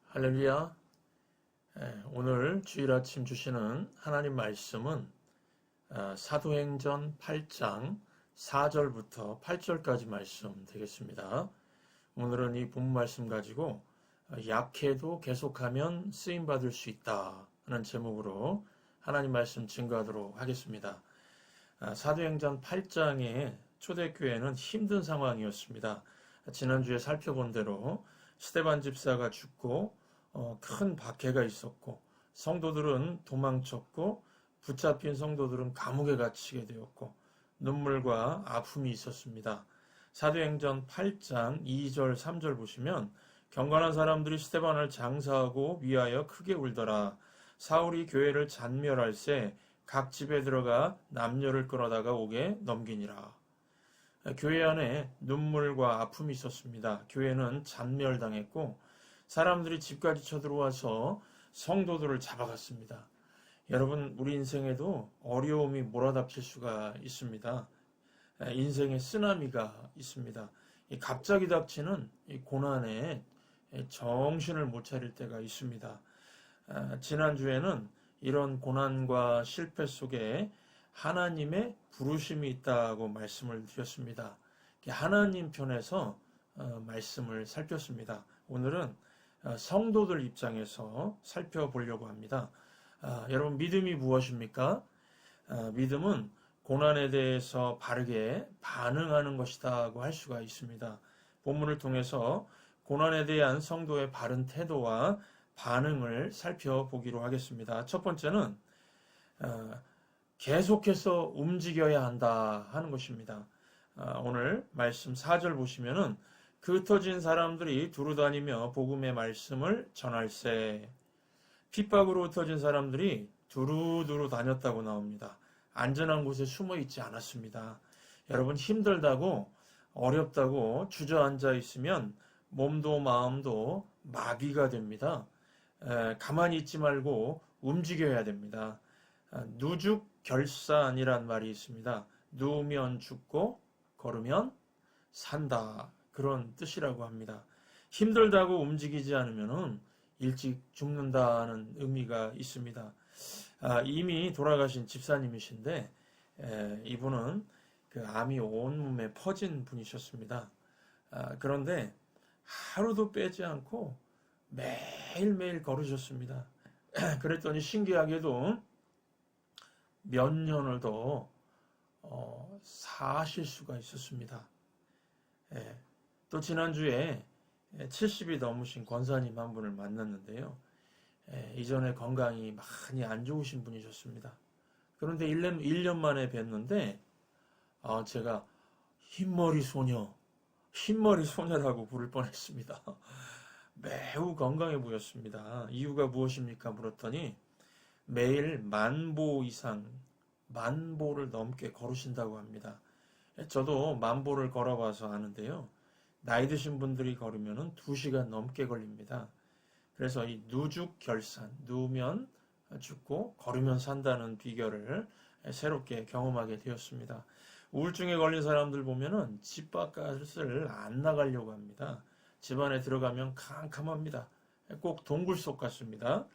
할렐루야. 오늘 주일 아침 주시는 하나님 말씀은 사도행전 8장 4절부터 8절까지 말씀 되겠습니다. 오늘은 이 본 말씀 가지고 약해도 계속하면 쓰임받을 수 있다 하는 제목으로 하나님 말씀 증거하도록 하겠습니다. 사도행전 8장의 초대교회는 힘든 상황이었습니다. 지난주에 살펴본 대로 스데반 집사가 죽고 큰 박해가 있었고 성도들은 도망쳤고 붙잡힌 성도들은 감옥에 갇히게 되었고 눈물과 아픔이 있었습니다. 사도행전 8장 2절 3절 보시면 경건한 사람들이 스데반을 장사하고 위하여 크게 울더라. 사울이 교회를 잔멸할새 각 집에 들어가 남녀를 끌어다가 옥에 넘기니라. 교회 안에 눈물과 아픔이 있었습니다. 교회는 잔멸당했고 사람들이 집까지 쳐들어와서 성도들을 잡아갔습니다. 여러분, 우리 인생에도 어려움이 몰아닥칠 수가 있습니다. 인생의 쓰나미가 있습니다. 갑자기 닥치는 이 고난에 정신을 못 차릴 때가 있습니다. 지난주에는 이런 고난과 실패 속에 하나님의 부르심이 있다고 말씀을 드렸습니다. 하나님 편에서 말씀을 살폈습니다. 오늘은 성도들 입장에서 살펴보려고 합니다. 여러분, 믿음이 무엇입니까? 믿음은 고난에 대해서 바르게 반응하는 것이라고 할 수가 있습니다. 본문을 통해서 고난에 대한 성도의 바른 태도와 반응을 살펴보기로 하겠습니다. 첫 번째는 계속해서 움직여야 한다 하는 것입니다. 오늘 말씀 4절 보시면은 그 흩어진 사람들이 두루다니며 복음의 말씀을 전할세. 핍박으로 흩어진 사람들이 두루두루 다녔다고 나옵니다. 안전한 곳에 숨어 있지 않았습니다. 여러분, 힘들다고 어렵다고 주저앉아 있으면 몸도 마음도 마비가 됩니다. 가만히 있지 말고 움직여야 됩니다. 누죽결산이란 말이 있습니다. 누우면 죽고 걸으면 산다. 그런 뜻이라고 합니다. 힘들다고 움직이지 않으면 일찍 죽는다는 의미가 있습니다. 이미 돌아가신 집사님이신데 이분은 그 암이 온몸에 퍼진 분이셨습니다. 그런데 하루도 빼지 않고 매일매일 걸으셨습니다. 그랬더니 신기하게도 몇 년을 더 사실 수가 있었습니다. 또 지난주에 70이 넘으신 권사님 한 분을 만났는데요. 이전에 건강이 많이 안 좋으신 분이셨습니다. 그런데 1년 만에 뵀는데 제가 흰머리 소녀라고 부를 뻔했습니다. 매우 건강해 보였습니다. 이유가 무엇입니까? 물었더니 매일 10,000보 이상, 10,000보를 넘게 걸으신다고 합니다. 저도 10,000보를 걸어봐서 아는데요. 나이 드신 분들이 걸으면 2시간 넘게 걸립니다. 그래서 이 누죽결산, 누우면 죽고 걸으면 산다는 비결을 새롭게 경험하게 되었습니다. 우울증에 걸린 사람들 보면은 집 바깥을 안 나가려고 합니다. 집 안에 들어가면 캄캄합니다. 꼭 동굴 속 같습니다.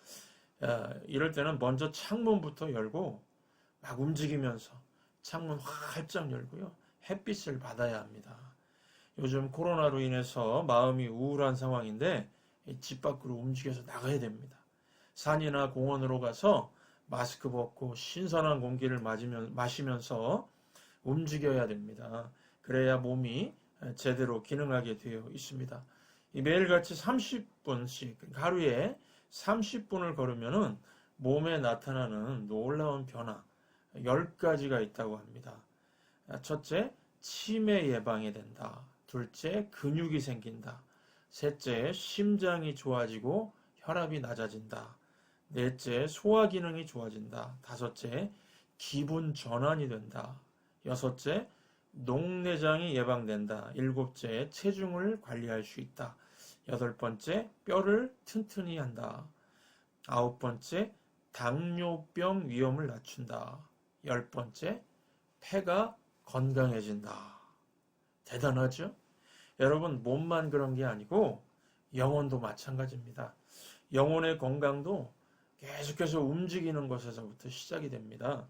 이럴 때는 먼저 창문부터 열고 막 움직이면서 창문 활짝 열고요. 햇빛을 받아야 합니다. 요즘 코로나로 인해서 마음이 우울한 상황인데 집 밖으로 움직여서 나가야 됩니다. 산이나 공원으로 가서 마스크 벗고 신선한 공기를 마시면서 움직여야 됩니다. 그래야 몸이 제대로 기능하게 되어 있습니다. 매일같이 30분씩 하루에 30분을 걸으면 몸에 나타나는 놀라운 변화 10가지가 있다고 합니다. 첫째, 치매 예방이 된다. 둘째, 근육이 생긴다. 셋째, 심장이 좋아지고 혈압이 낮아진다. 넷째, 소화 기능이 좋아진다. 다섯째, 기분 전환이 된다. 여섯째, 녹내장이 예방된다. 일곱째, 체중을 관리할 수 있다. 여덟 번째, 뼈를 튼튼히 한다. 아홉 번째, 당뇨병 위험을 낮춘다. 열 번째, 폐가 건강해진다. 대단하죠? 여러분, 몸만 그런 게 아니고 영혼도 마찬가지입니다. 영혼의 건강도 계속해서 움직이는 것에서부터 시작이 됩니다.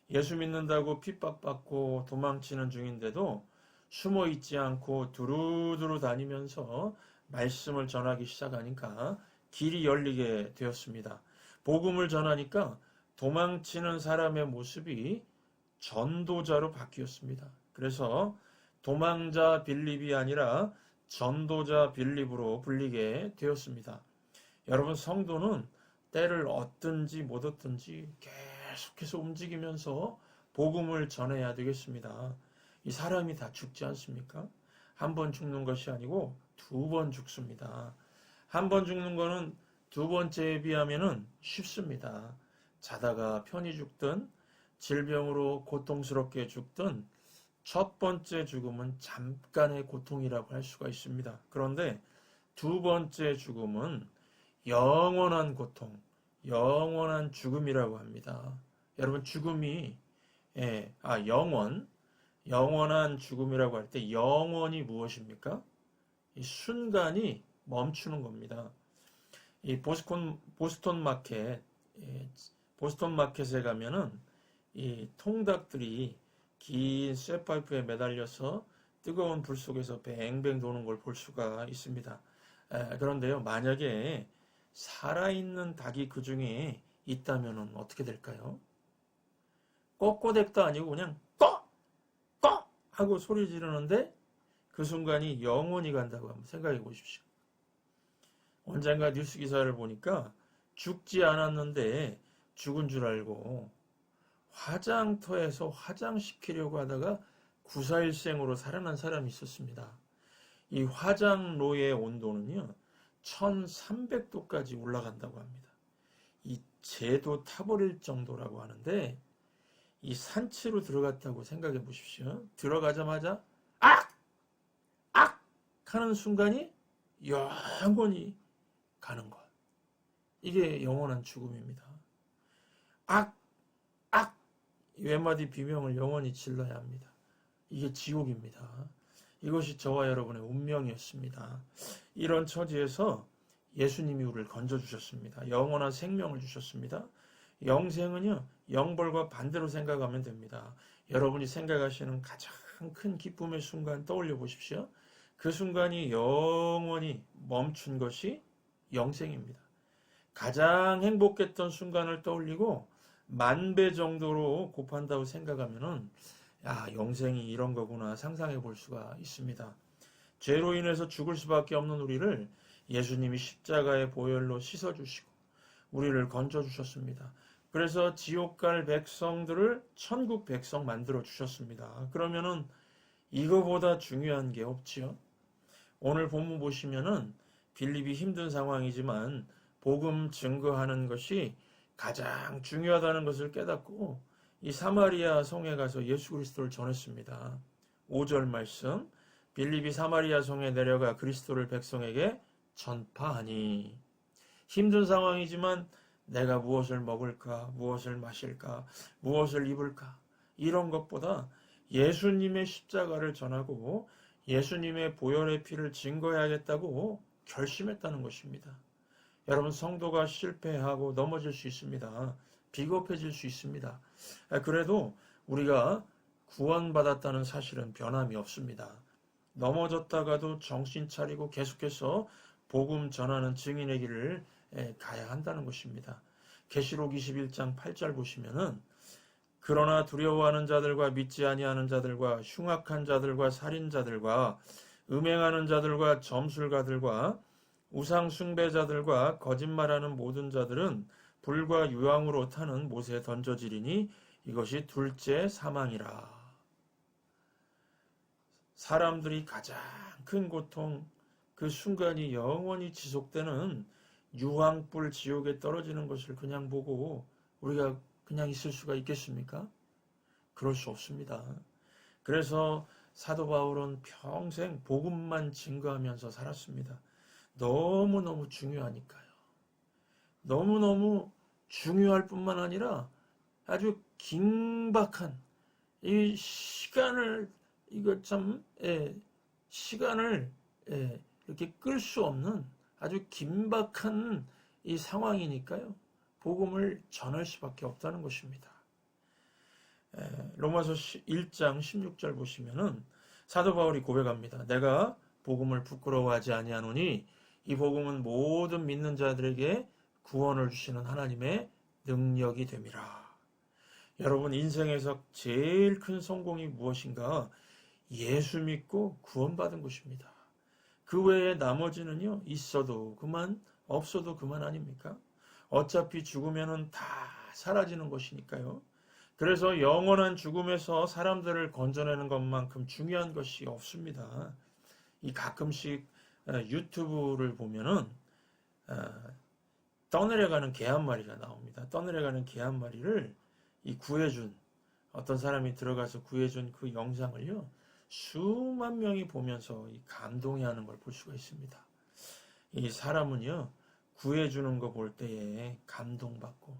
예수 믿는다고 핍박받고 도망치는 중인데도 숨어 있지 않고 두루두루 다니면서 말씀을 전하기 시작하니까 길이 열리게 되었습니다. 복음을 전하니까 도망치는 사람의 모습이 전도자로 바뀌었습니다. 그래서 도망자 빌립이 아니라 전도자 빌립으로 불리게 되었습니다. 여러분, 성도는 때를 얻든지 못 얻든지 계속해서 움직이면서 복음을 전해야 되겠습니다. 이 사람이 다 죽지 않습니까? 한 번 죽는 것이 아니고 2번 죽습니다. 한 번 죽는 거는 2번째에 비하면 쉽습니다. 자다가 편히 죽든 질병으로 고통스럽게 죽든 첫 번째 죽음은 잠깐의 고통이라고 할 수가 있습니다. 그런데 2번째 죽음은 영원한 고통, 영원한 죽음이라고 합니다. 여러분, 죽음이 영원한 죽음이라고 할 때 영원이 무엇입니까? 이 순간이 멈추는 겁니다. 이 보스턴 마켓에 가면은 이 통닭들이 긴 쇠파이프에 매달려서 뜨거운 불 속에서 뱅뱅 도는 걸 볼 수가 있습니다. 그런데요, 만약에 살아있는 닭이 그 중에 있다면 어떻게 될까요? 꼬꼬댁도 아니고 그냥 꺼! 꺼! 하고 소리 지르는데 그 순간이 영원히 간다고 한번 생각해 보십시오. 언젠가 뉴스 기사를 보니까 죽지 않았는데 죽은 줄 알고 화장터에서 화장시키려고 하다가 구사일생으로 살아난 사람이 있었습니다. 이 화장로의 온도는요 1300도까지 올라간다고 합니다. 이 재도 타버릴 정도라고 하는데 이 산채로 들어갔다고 생각해 보십시오. 들어가자마자 악! 악! 하는 순간이 영원히 가는 것. 이게 영원한 죽음입니다. 악! 악! 몇 마디 비명을 영원히 질러야 합니다. 이게 지옥입니다. 이것이 저와 여러분의 운명이었습니다. 이런 처지에서 예수님이 우리를 건져주셨습니다. 영원한 생명을 주셨습니다. 영생은요, 영벌과 반대로 생각하면 됩니다. 여러분이 생각하시는 가장 큰 기쁨의 순간 떠올려 보십시오. 그 순간이 영원히 멈춘 것이 영생입니다. 가장 행복했던 순간을 떠올리고 10,000배 정도로 곱한다고 생각하면은 영생이 이런 거구나 상상해 볼 수가 있습니다. 죄로 인해서 죽을 수밖에 없는 우리를 예수님이 십자가의 보혈로 씻어주시고 우리를 건져주셨습니다. 그래서 지옥 갈 백성들을 천국 백성 만들어 주셨습니다. 그러면은 이거보다 중요한 게 없지요. 오늘 본문 보시면은 빌립이 힘든 상황이지만 복음 증거하는 것이 가장 중요하다는 것을 깨닫고 이 사마리아 성에 가서 예수 그리스도를 전했습니다. 5절 말씀, 빌립이 사마리아 성에 내려가 그리스도를 백성에게 전파하니. 힘든 상황이지만 내가 무엇을 먹을까, 무엇을 마실까, 무엇을 입을까 이런 것보다 예수님의 십자가를 전하고 예수님의 보혈의 피를 증거해야겠다고 결심했다는 것입니다. 여러분, 성도가 실패하고 넘어질 수 있습니다. 비겁해질 수 있습니다. 그래도 우리가 구원받았다는 사실은 변함이 없습니다. 넘어졌다가도 정신 차리고 계속해서 복음 전하는 증인의 길을 가야 한다는 것입니다. 계시록 21장 8절 보시면은 그러나 두려워하는 자들과 믿지 아니하는 자들과 흉악한 자들과 살인자들과 음행하는 자들과 점술가들과 우상 숭배자들과 거짓말하는 모든 자들은 불과 유황으로 타는 못에 던져지리니 이것이 둘째 사망이라. 사람들이 가장 큰 고통, 그 순간이 영원히 지속되는 유황불 지옥에 떨어지는 것을 그냥 보고 우리가 그냥 있을 수가 있겠습니까? 그럴 수 없습니다. 그래서 사도 바울은 평생 복음만 증거하면서 살았습니다. 너무너무 중요하니까요. 너무너무 중요할 뿐만 아니라 아주 긴박한 이 시간을 시간을 이렇게 끌 수 없는 아주 긴박한 이 상황이니까요. 복음을 전할 수밖에 없다는 것입니다. 로마서 1장 16절 보시면은 사도 바울이 고백합니다. 내가 복음을 부끄러워하지 아니하노니 이 복음은 모든 믿는 자들에게 구원을 주시는 하나님의 능력이 됨이라. 여러분 인생에서 제일 큰 성공이 무엇인가? 예수 믿고 구원받은 것입니다. 그 외에 나머지는요, 있어도 그만, 없어도 그만 아닙니까? 어차피 죽으면은 다 사라지는 것이니까요. 그래서 영원한 죽음에서 사람들을 건져내는 것만큼 중요한 것이 없습니다. 이 가끔씩 유튜브를 보면은 떠내려가는 개 한 마리가 나옵니다. 떠내려가는 개 한 마리를 이 구해준 어떤 사람이 들어가서 구해준 그 영상을요, 수만 명이 보면서 이 감동해하는 걸 볼 수가 있습니다. 이 사람은요, 구해주는 거 볼 때에 감동받고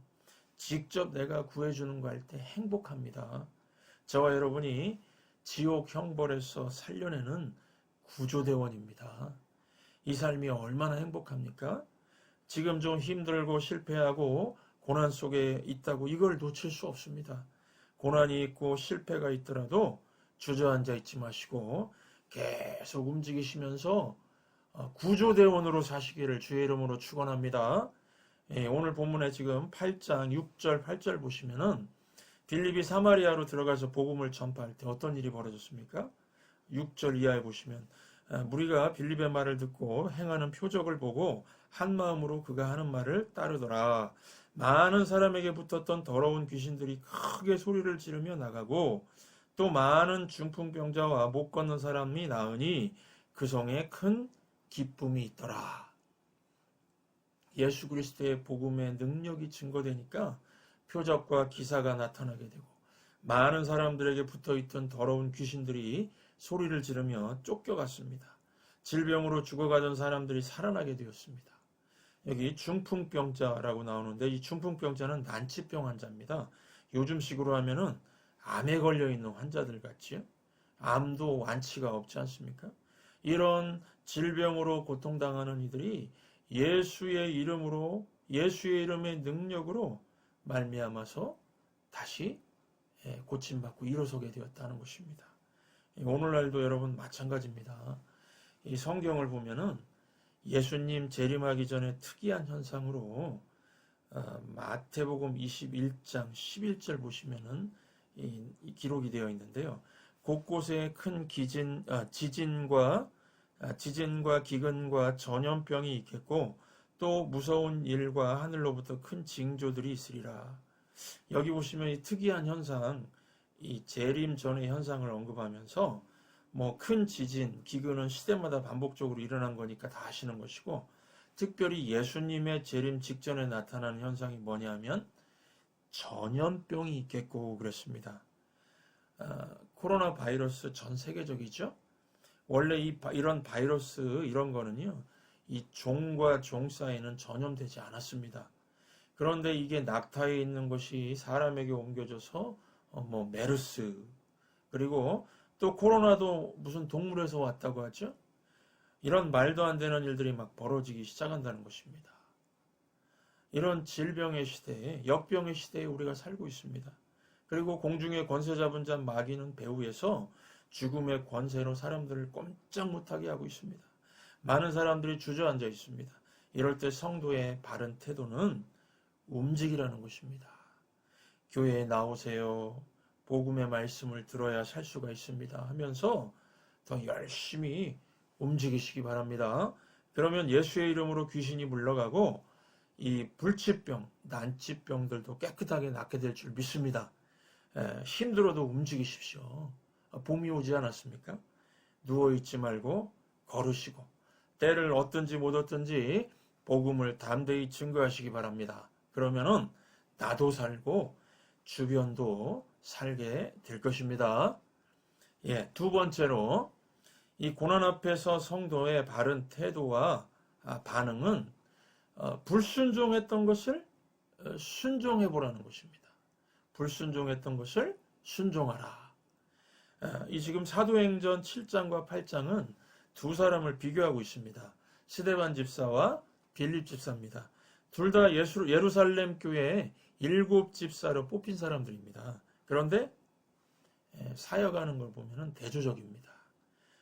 직접 내가 구해주는 거 할 때 행복합니다. 저와 여러분이 지옥 형벌에서 살려내는 구조대원입니다. 이 삶이 얼마나 행복합니까? 지금 좀 힘들고 실패하고 고난 속에 있다고 이걸 놓칠 수 없습니다. 고난이 있고 실패가 있더라도 주저앉아 있지 마시고 계속 움직이시면서 구조대원으로 사시기를 주의 이름으로 축원합니다. 오늘 본문에 지금 8장 6절 8절 보시면은 빌립이 사마리아로 들어가서 복음을 전파할 때 어떤 일이 벌어졌습니까? 6절 이하에 보시면 무리가 빌립의 말을 듣고 행하는 표적을 보고 한 마음으로 그가 하는 말을 따르더라. 많은 사람에게 붙었던 더러운 귀신들이 크게 소리를 지르며 나가고 또 많은 중풍병자와 못 걷는 사람이 나으니 그 성에 큰 기쁨이 있더라. 예수 그리스도의 복음의 능력이 증거되니까 표적과 기사가 나타나게 되고 많은 사람들에게 붙어있던 더러운 귀신들이 소리를 지르며 쫓겨갔습니다. 질병으로 죽어가던 사람들이 살아나게 되었습니다. 여기 중풍병자라고 나오는데 이 중풍병자는 난치병 환자입니다. 요즘식으로 하면은 암에 걸려있는 환자들 같지요. 암도 완치가 없지 않습니까? 이런 질병으로 고통당하는 이들이 예수의 이름으로, 예수의 이름의 능력으로 말미암아서 다시 고침받고 일어서게 되었다는 것입니다. 오늘날도 여러분 마찬가지입니다. 이 성경을 보면은 예수님 재림하기 전에 특이한 현상으로 마태복음 21장 11절 보시면은 이 기록이 되어 있는데요. 곳곳에 큰 지진과 기근과 전염병이 있겠고 또 무서운 일과 하늘로부터 큰 징조들이 있으리라. 여기 보시면 이 특이한 현상, 이 재림 전의 현상을 언급하면서 뭐 큰 지진, 기근은 시대마다 반복적으로 일어난 거니까 다 아시는 것이고 특별히 예수님의 재림 직전에 나타나는 현상이 뭐냐면 전염병이 있겠고 그랬습니다. 코로나 바이러스 전 세계적이죠. 원래 이런 바이러스 이런 거는요, 이 종과 종 사이는 전염되지 않았습니다. 그런데 이게 낙타에 있는 것이 사람에게 옮겨져서 뭐 메르스 그리고 또 코로나도 무슨 동물에서 왔다고 하죠. 이런 말도 안 되는 일들이 막 벌어지기 시작한다는 것입니다. 이런 질병의 시대에 역병의 시대에 우리가 살고 있습니다. 그리고 공중의 권세 잡은 자 마귀는 배후에서 죽음의 권세로 사람들을 꼼짝 못하게 하고 있습니다. 많은 사람들이 주저앉아 있습니다. 이럴 때 성도의 바른 태도는 움직이라는 것입니다. 교회에 나오세요. 복음의 말씀을 들어야 살 수가 있습니다. 하면서 더 열심히 움직이시기 바랍니다. 그러면 예수의 이름으로 귀신이 물러가고 이 불치병, 난치병들도 깨끗하게 낫게 될 줄 믿습니다. 힘들어도 움직이십시오. 봄이 오지 않았습니까? 누워있지 말고 걸으시고 때를 얻든지 못 얻든지 복음을 담대히 증거하시기 바랍니다. 그러면은 나도 살고 주변도 살게 될 것입니다. 두 번째로 이 고난 앞에서 성도의 바른 태도와 반응은 불순종했던 것을 순종해 보라는 것입니다. 불순종했던 것을 순종하라. 이 지금 사도행전 7장과 8장은 두 사람을 비교하고 있습니다. 스데반 집사와 빌립 집사입니다. 둘 다 예루살렘 교회의 7집사로 뽑힌 사람들입니다. 그런데 사역하는 걸 보면 대조적입니다.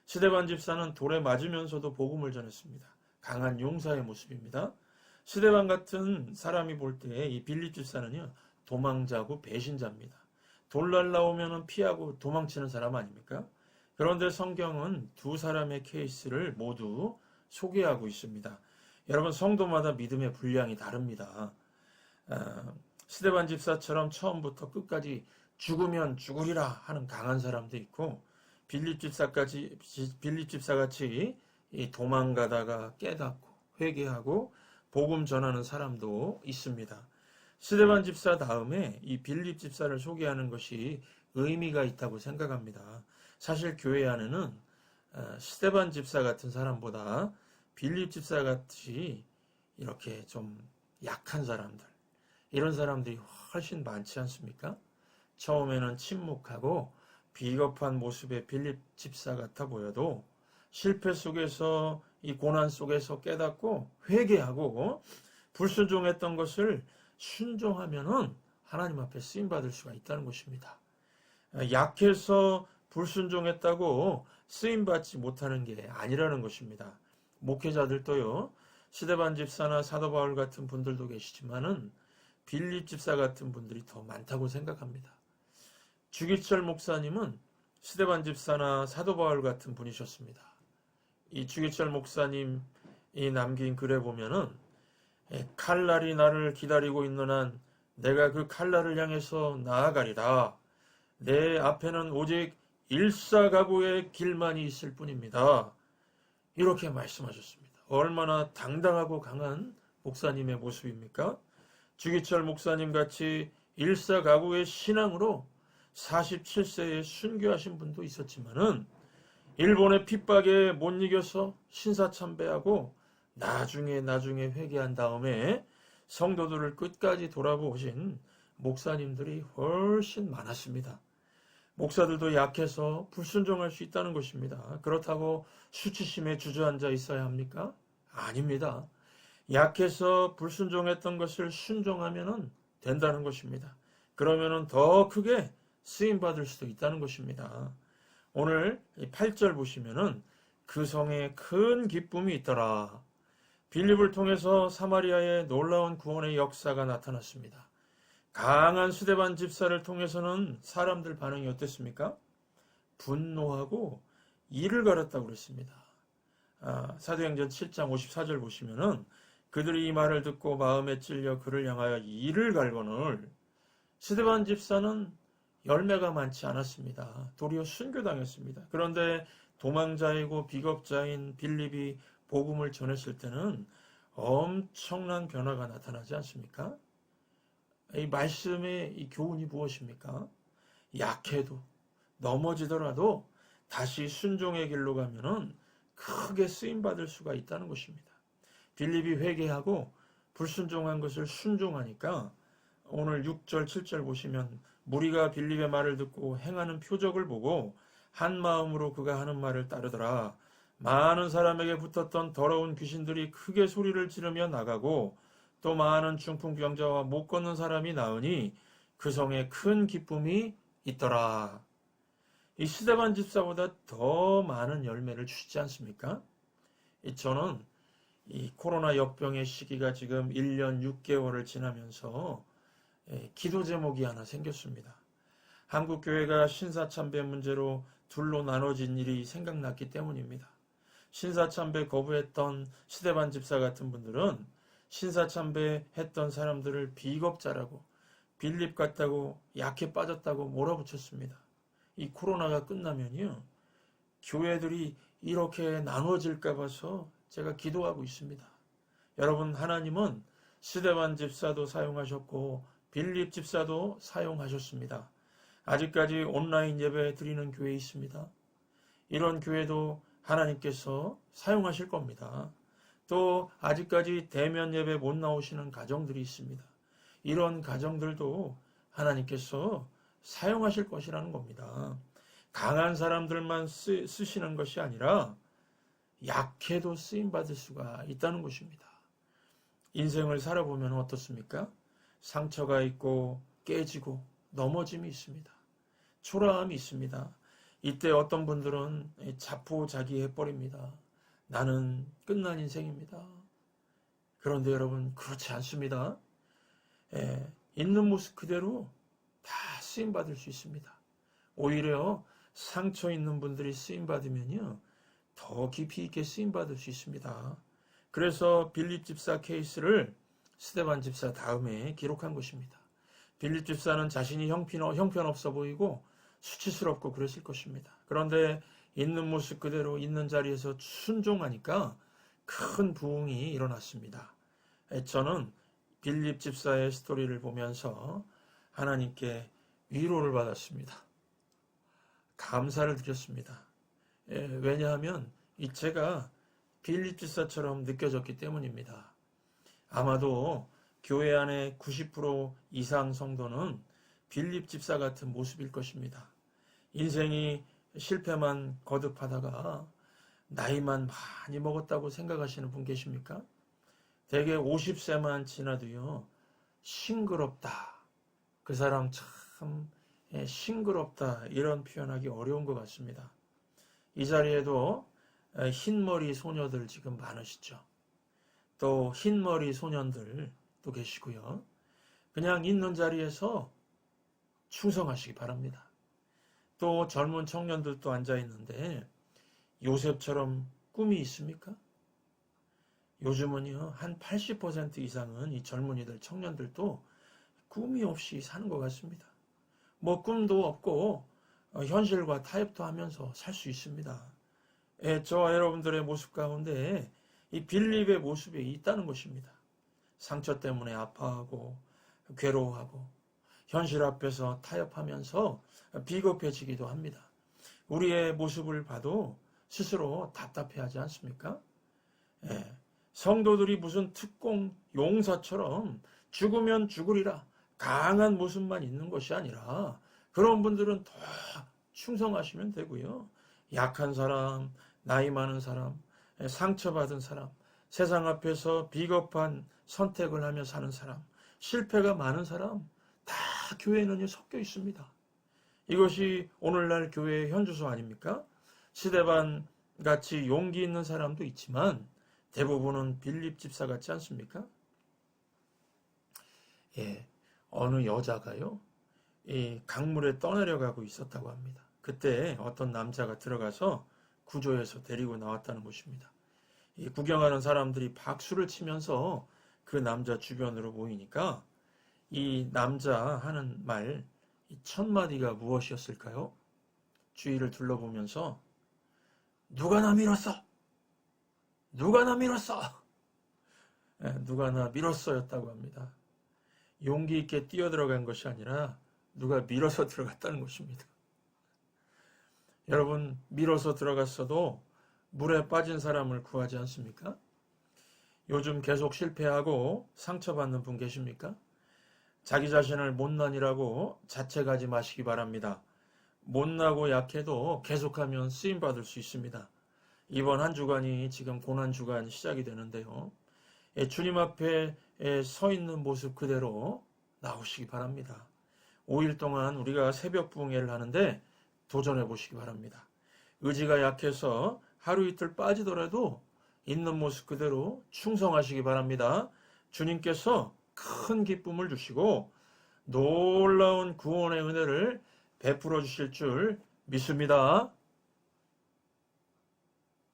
스데반 집사는 돌에 맞으면서도 복음을 전했습니다. 강한 용사의 모습입니다. 스데반 같은 사람이 볼 때 이 빌립 집사는요, 도망자고 배신자입니다. 돌 날라오면 피하고 도망치는 사람 아닙니까? 그런데 성경은 두 사람의 케이스를 모두 소개하고 있습니다. 여러분, 성도마다 믿음의 분량이 다릅니다. 스데반 집사처럼 처음부터 끝까지 죽으면 죽으리라 하는 강한 사람도 있고, 빌립 집사같이 이 도망가다가 깨닫고 회개하고 복음 전하는 사람도 있습니다. 스데반 집사 다음에 이 빌립 집사를 소개하는 것이 의미가 있다고 생각합니다. 사실 교회 안에는 스데반 집사 같은 사람보다 빌립 집사 같이 이렇게 좀 약한 사람들, 이런 사람들이 훨씬 많지 않습니까? 처음에는 침묵하고 비겁한 모습의 빌립 집사 같아 보여도 실패 속에서, 이 고난 속에서 깨닫고 회개하고 불순종했던 것을 순종하면은 하나님 앞에 쓰임받을 수가 있다는 것입니다. 약해서 불순종했다고 쓰임받지 못하는 게 아니라는 것입니다. 목회자들도요, 스데반 집사나 사도 바울 같은 분들도 계시지만은 빌립 집사 같은 분들이 더 많다고 생각합니다. 주기철 목사님은 스데반 집사나 사도 바울 같은 분이셨습니다. 이 주기철 목사님이 남긴 글에 보면은 칼날이 나를 기다리고 있는 한 내가 그 칼날을 향해서 나아가리라. 내 앞에는 오직 일사가구의 길만이 있을 뿐입니다. 이렇게 말씀하셨습니다. 얼마나 당당하고 강한 목사님의 모습입니까? 주기철 목사님 같이 일사가구의 신앙으로 47세에 순교하신 분도 있었지만은 일본의 핍박에 못 이겨서 신사참배하고 나중에 회개한 다음에 성도들을 끝까지 돌아보신 목사님들이 훨씬 많았습니다. 목사들도 약해서 불순종할 수 있다는 것입니다. 그렇다고 수치심에 주저앉아 있어야 합니까? 아닙니다. 약해서 불순종했던 것을 순종하면 된다는 것입니다. 그러면 더 크게 쓰임받을 수도 있다는 것입니다. 오늘 8절 보시면은 그 성에 큰 기쁨이 있더라. 빌립을 통해서 사마리아에 놀라운 구원의 역사가 나타났습니다. 강한 스데반 집사를 통해서는 사람들 반응이 어땠습니까? 분노하고 이를 갈았다고 그랬습니다. 사도행전 7장 54절 보시면은 그들이 이 말을 듣고 마음에 찔려 그를 향하여 이를 갈거늘 스데반 집사는 열매가 많지 않았습니다. 도리어 순교당했습니다. 그런데 도망자이고 비겁자인 빌립이 복음을 전했을 때는 엄청난 변화가 나타나지 않습니까? 이 말씀의 이 교훈이 무엇입니까? 약해도 넘어지더라도 다시 순종의 길로 가면은 크게 쓰임받을 수가 있다는 것입니다. 빌립이 회개하고 불순종한 것을 순종하니까 오늘 6절, 7절 보시면 무리가 빌립의 말을 듣고 행하는 표적을 보고 한 마음으로 그가 하는 말을 따르더라. 많은 사람에게 붙었던 더러운 귀신들이 크게 소리를 지르며 나가고 또 많은 중풍병자와 못 걷는 사람이 나으니 그 성에 큰 기쁨이 있더라. 이 스데반 집사보다 더 많은 열매를 주시지 않습니까? 저는 이 코로나 역병의 시기가 지금 1년 6개월을 지나면서 기도 제목이 하나 생겼습니다. 한국 교회가 신사참배 문제로 둘로 나눠진 일이 생각났기 때문입니다. 신사참배 거부했던 스데반 집사 같은 분들은 신사참배 했던 사람들을 비겁자라고, 빌립 같다고, 약해 빠졌다고 몰아붙였습니다. 이 코로나가 끝나면요, 교회들이 이렇게 나눠질까 봐서 제가 기도하고 있습니다. 여러분, 하나님은 스데반 집사도 사용하셨고 빌립 집사도 사용하셨습니다. 아직까지 온라인 예배 드리는 교회 있습니다. 이런 교회도 하나님께서 사용하실 겁니다. 또 아직까지 대면 예배 못 나오시는 가정들이 있습니다. 이런 가정들도 하나님께서 사용하실 것이라는 겁니다. 강한 사람들만 쓰시는 것이 아니라 약해도 쓰임받을 수가 있다는 것입니다. 인생을 살아보면 어떻습니까? 상처가 있고 깨지고 넘어짐이 있습니다. 초라함이 있습니다. 이때 어떤 분들은 자포자기해버립니다. 나는 끝난 인생입니다. 그런데 여러분 그렇지 않습니다. 있는 모습 그대로 다 쓰임받을 수 있습니다. 오히려 상처 있는 분들이 쓰임받으면요 더 깊이 있게 쓰임받을 수 있습니다. 그래서 빌립 집사 케이스를 스데반 집사 다음에 기록한 것입니다. 빌립 집사는 자신이 형편없어 보이고 수치스럽고 그랬을 것입니다. 그런데 있는 모습 그대로 있는 자리에서 순종하니까 큰 부흥이 일어났습니다. 저는 빌립 집사의 스토리를 보면서 하나님께 위로를 받았습니다. 감사를 드렸습니다. 왜냐하면 제가 빌립 집사처럼 느껴졌기 때문입니다. 아마도 교회 안에 90% 이상 성도는 빌립 집사 같은 모습일 것입니다. 인생이 실패만 거듭하다가 나이만 많이 먹었다고 생각하시는 분 계십니까? 대개 50세만 지나도요 싱그럽다. 그 사람 참 싱그럽다 이런 표현하기 어려운 것 같습니다. 이 자리에도 흰머리 소녀들 지금 많으시죠. 또 흰머리 소년들도 계시고요. 그냥 있는 자리에서 충성하시기 바랍니다. 또 젊은 청년들도 앉아 있는데 요셉처럼 꿈이 있습니까? 요즘은요 한 80% 이상은 이 젊은이들 청년들도 꿈이 없이 사는 것 같습니다. 뭐 꿈도 없고 현실과 타협도 하면서 살 수 있습니다. 저와 여러분들의 모습 가운데 이 빌립의 모습이 있다는 것입니다. 상처 때문에 아파하고 괴로워하고 현실 앞에서 타협하면서 비겁해지기도 합니다. 우리의 모습을 봐도 스스로 답답해하지 않습니까? 성도들이 무슨 특공 용사처럼 죽으면 죽으리라 강한 모습만 있는 것이 아니라 그런 분들은 더 충성하시면 되고요. 약한 사람, 나이 많은 사람, 상처받은 사람, 세상 앞에서 비겁한 선택을 하며 사는 사람, 실패가 많은 사람 다 교회에는 섞여 있습니다. 이것이 오늘날 교회의 현주소 아닙니까? 스데반 같이 용기 있는 사람도 있지만 대부분은 빌립 집사 같지 않습니까? 어느 여자가요, 강물에 떠내려가고 있었다고 합니다. 그때 어떤 남자가 들어가서 구조해서 데리고 나왔다는 것입니다. 구경하는 사람들이 박수를 치면서 그 남자 주변으로 모이니까 이 남자 하는 말, 이 첫 마디가 무엇이었을까요? 주위를 둘러보면서 누가 나 밀었어? 누가 나 밀었어? 누가 나 밀었어였다고 합니다. 용기 있게 뛰어들어간 것이 아니라 누가 밀어서 들어갔다는 것입니다. 여러분, 밀어서 들어갔어도 물에 빠진 사람을 구하지 않습니까? 요즘 계속 실패하고 상처받는 분 계십니까? 자기 자신을 못난이라고 자책하지 마시기 바랍니다. 못나고 약해도 계속하면 쓰임받을 수 있습니다. 이번 한 주간이 지금 고난주간 시작이 되는데요. 주님 앞에 서 있는 모습 그대로 나오시기 바랍니다. 5일 동안 우리가 새벽 부흥회를 하는데 도전해 보시기 바랍니다. 의지가 약해서 하루 이틀 빠지더라도 있는 모습 그대로 충성하시기 바랍니다. 주님께서 큰 기쁨을 주시고 놀라운 구원의 은혜를 베풀어 주실 줄 믿습니다.